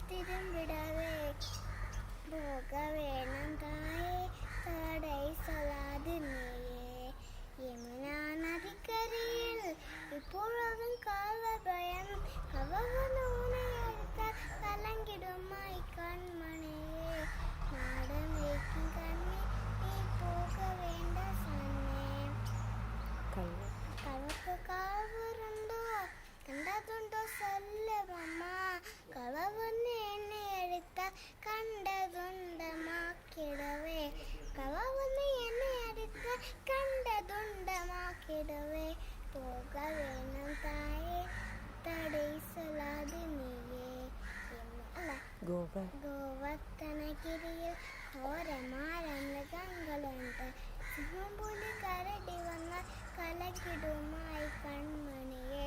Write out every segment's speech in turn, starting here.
திரும்பிடவே போக வேணும் தாயே, தடை சொல்லாது நீயே. யமுனா நதிக்கரையில் இப்பொழுதும் கால பயம், அவன் உன்னை அழைத்தால் கலங்கிடுமாய் கண்மணியே. நாடம் வைக்கும் கண்ணே, நீ போக வேண்டாம் சொன்னேன். கலக்கு கால்வருண்டோ கண்டதுண்டோ சொல்லுவம்மா, களவன்னு என்னை அடித்தால் கண்டதுண்டமாக்கிடவே. களவன்னு என்னை அடித்தால் கண்டதுண்டமாக்கிடவே. போக வேணும் தாயே, தடை சொல்லாது நீயே. ഗോവർദ്ധനഗിരിയിൽ ഘോരമായ മൃഗങ്ങളുണ്ട്, സിംഹം പുലി കരടി വന്നാൽ കലക്കിടുമായി കൺമണിയെ.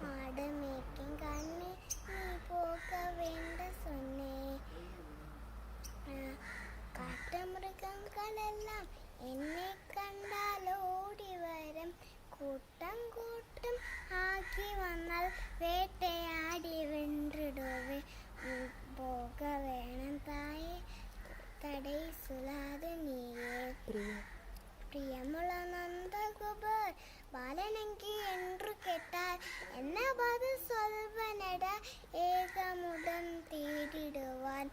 മാട് മേക്കും കണ്ണി, നീ പോക വേണ്ട സൊന്നേ. കാട്ടുമൃഗങ്ങളെല്ലാം എന്നെ കണ്ടാൽ ഓടി വരും, കൂട്ടം കൂട്ടം ആക്കി വന്നാൽ വേട്ടയാടി വെன்றிடுவே. പോക വേണം തായെ, തടൈ சொல்லாது நீயே. பிரியமுள்ள நந்தகுபர் பாலனங்கி என்று கேட்டால் என்ன பதில் சொல்வனடா, ஏகமுடன் தேடிடுவான்.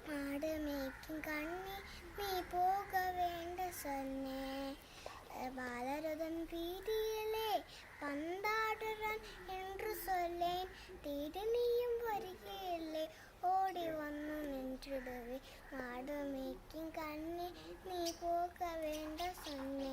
மாடு மேய்க்கும் கண்ணி, நீ போக வேண்ட சொன்னே. பாலரதன் வீதியிலே பந்தாடுறான் என்று சொல்லேன், தேடி நீயும் வருகையில்லை, ஓடி வந்து நின்றுடுவே. மாடு மேய்க்கும் கண்ணி, நீ போக வேண்ட சொன்னே.